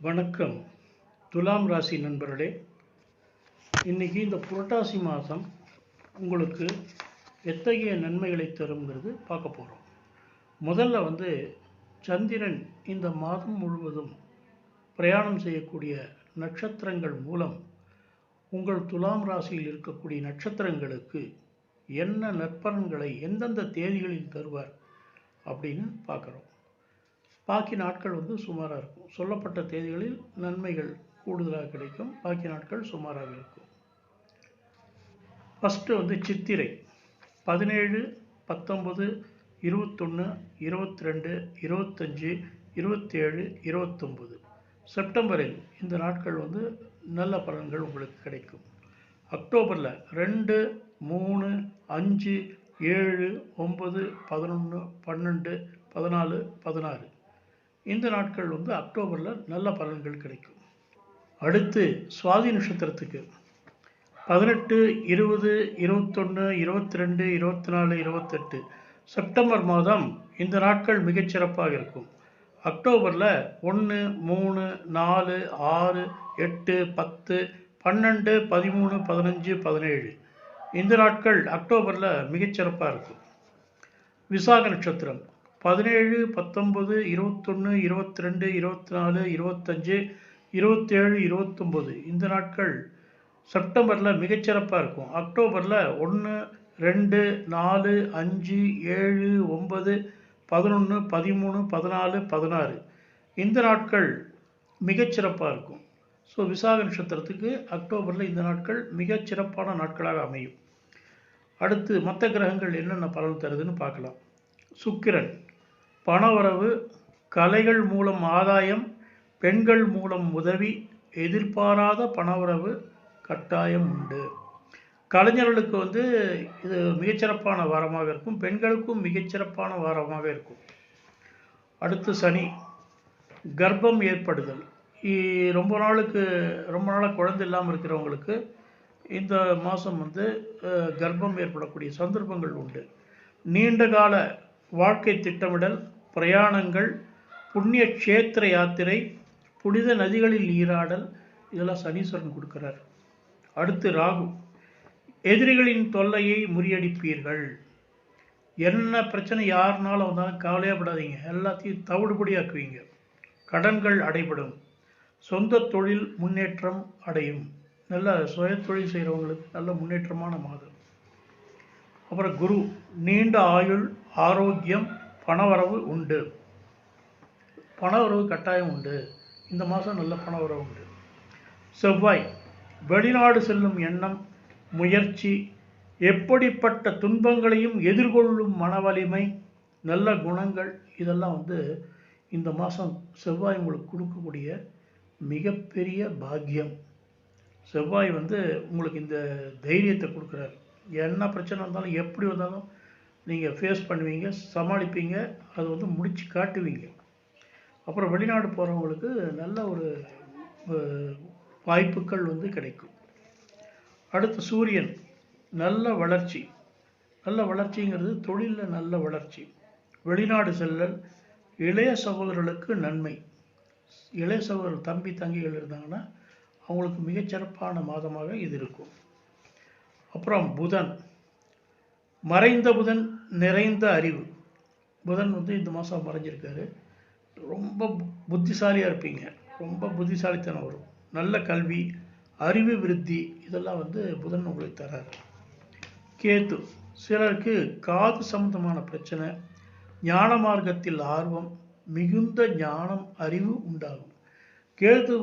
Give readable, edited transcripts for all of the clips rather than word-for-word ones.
வணக்கம் துலாம் ராசி நண்பர்களே. இன்றைக்கி இந்த புரட்டாசி மாதம் உங்களுக்கு எத்தகைய நன்மைகளை தருங்கிறது பார்க்க போகிறோம். முதல்ல சந்திரன் இந்த மாதம் முழுவதும் பிரயாணம் செய்யக்கூடிய நட்சத்திரங்கள் மூலம் உங்கள் துலாம் ராசியில் இருக்கக்கூடிய நட்சத்திரங்களுக்கு என்ன நற்பலன்களை எந்தெந்த தேதிகளில் தருவார் அப்படின்னு பார்க்குறோம். பாக்கி நாட்கள் சுமாராக இருக்கும். சொல்லப்பட்ட தேதிகளில் நன்மைகள் கூடுதலாக கிடைக்கும், பாக்கி நாட்கள் சுமாராக இருக்கும். ஃபஸ்ட்டு சித்திரை 17, 19, 21, 22, 25, 27, 29 செப்டம்பரில் இந்த நாட்கள் நல்ல பலன்கள் உங்களுக்கு கிடைக்கும். அக்டோபரில் 2, 3, 5, 7, 9, 11, 12, 14, 16 இந்த நாட்கள் அக்டோபரில் நல்ல பலன்கள் கிடைக்கும். அடுத்து சுவாதி நட்சத்திரத்துக்கு 18, 20, 21, 22, 24, 28 செப்டம்பர் மாதம் இந்த நாட்கள் மிகச்சிறப்பாக இருக்கும். அக்டோபரில் 1, 3, 4, 6, 8, 10, 12, 13, 15, 17 இந்த நாட்கள் அக்டோபரில் மிகச்சிறப்பாக இருக்கும். விசாக நட்சத்திரம் 17, 19, 21, 22, 24, 25, 27, 29 இந்த நாட்கள் செப்டம்பரில் மிகச்சிறப்பாக இருக்கும். அக்டோபரில் 1, 2, 4, 5, 7, 9, 11, 13, 14, 16 இந்த நாட்கள் மிகச்சிறப்பாக இருக்கும். ஸோ விசாக நட்சத்திரத்துக்கு அக்டோபரில் இந்த நாட்கள் மிகச்சிறப்பான நாட்களாக அமையும். அடுத்து மற்ற கிரகங்கள் என்னென்ன பலன் தருதுன்னு பார்க்கலாம். சுக்கிரன் பணவரவு, கலைகள் மூலம் ஆதாயம், பெண்கள் மூலம் உதவி, எதிர்பாராத பணவரவு கட்டாயம் உண்டு. கலைஞர்களுக்கு இது மிகச்சிறப்பான வாரமாக இருக்கும், பெண்களுக்கும் மிகச்சிறப்பான வாரமாக இருக்கும். அடுத்து சனி கர்ப்பம் ஏற்படுதல். ரொம்ப நாளாக குழந்தை இல்லாமல் இருக்கிறவங்களுக்கு இந்த மாதம் கர்ப்பம் ஏற்படக்கூடிய சந்தர்ப்பங்கள் உண்டு. நீண்ட கால வாழ்க்கை திட்டமிடல், பிரயாணங்கள், புண்ணிய க்ஷேத்திர யாத்திரை, புனித நதிகளில் நீராடல் இதெல்லாம் சனீஸ்வரன் கொடுக்கிறார். அடுத்து ராகு எதிரிகளின் தொல்லையை முறியடிப்பீர்கள். என்ன பிரச்சனை யாருனாலும் வந்தாலும் கவலையப்படாதீங்க, எல்லாத்தையும் தவிடுபடியாக்குவீங்க. கடன்கள் அடைபடும், சொந்த தொழில் முன்னேற்றம் அடையும். நல்ல சுய தொழில் செய்கிறவங்களுக்கு நல்ல முன்னேற்றமான மாதம். அப்புறம் குரு நீண்ட ஆயுள், ஆரோக்கியம், பணவரவு உண்டு. பணவரவு கட்டாயம் உண்டு. இந்த மாதம் நல்ல பணவரவு உண்டு. செவ்வாய் வெளிநாடு செல்லும் எண்ணம், முயற்சி, எப்படிப்பட்ட துன்பங்களையும் எதிர்கொள்ளும் மனவலிமை, நல்ல குணங்கள் இதெல்லாம் இந்த மாதம் செவ்வாய் உங்களுக்கு கொடுக்கக்கூடிய மிகப்பெரிய பாக்கியம். செவ்வாய் உங்களுக்கு இந்த தைரியத்தை கொடுக்குறாரு. என்ன பிரச்சனை வந்தாலும் எப்படி வந்தாலும் நீங்கள் ஃபேஸ் பண்ணுவீங்க, சமாளிப்பீங்க, அது முடிச்சு காட்டுவீங்க. அப்புறம் வெளிநாடு போகிறவங்களுக்கு நல்ல ஒரு வாய்ப்புகள் கிடைக்கும். அடுத்து சூரியன் நல்ல வளர்ச்சி. நல்ல வளர்ச்சிங்கிறது தொழிலில் நல்ல வளர்ச்சி, வெளிநாடு செல்லல், இளைய சகோதரர்களுக்கு நன்மை. இளைய சகோதரர் தம்பி தங்கிகள் இருந்தாங்கன்னா அவங்களுக்கு மிகச்சிறப்பான மாதமாக இது இருக்கும். அப்புறம் புதன் மறைந்த புதன், நிறைந்த அறிவு. புதன் இந்த மாதம் மறைஞ்சிருக்காரு. ரொம்ப புத்திசாலியாக இருப்பீங்க, ரொம்ப புத்திசாலித்தனம் வரும். நல்ல கல்வி, அறிவு விருத்தி இதெல்லாம் புதன் உங்களுக்கு தராரு. கேது சிலருக்கு காது சம்பந்தமான பிரச்சனை, ஞான மார்க்கத்தில் ஆர்வம், மிகுந்த ஞானம், அறிவு உண்டாகும். கேது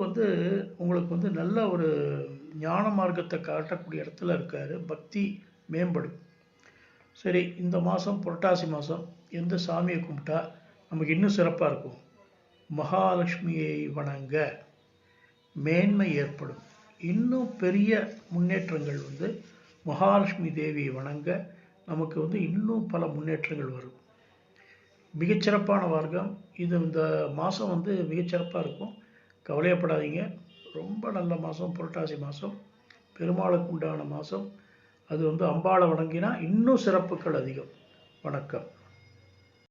உங்களுக்கு நல்ல ஒரு ஞான மார்க்கத்தை காட்டக்கூடிய இடத்துல இருக்காரு. பக்தி மேம்படும். சரி, இந்த மாதம் புரட்டாசி மாதம் எந்த சாமியை கும்பிட்டா நமக்கு இன்னும் சிறப்பாக இருக்கும்? மகாலட்சுமியை வணங்க மேன்மை ஏற்படும். இன்னும் பெரிய முன்னேற்றங்கள் மகாலட்சுமி தேவியை வணங்க நமக்கு இன்னும் பல முன்னேற்றங்கள் வரும். மிகச்சிறப்பான மார்க்கம் இது. இந்த மாதம் மிகச்சிறப்பாக இருக்கும், கவலையப்படாதீங்க. ரொம்ப நல்ல மாதம் புரட்டாசி மாதம், பெருமாளுக்கு உண்டான மாதம். அது அம்பாளை வணங்கினா இன்னும் சிறப்புகள் அதிகம். வணக்கம்.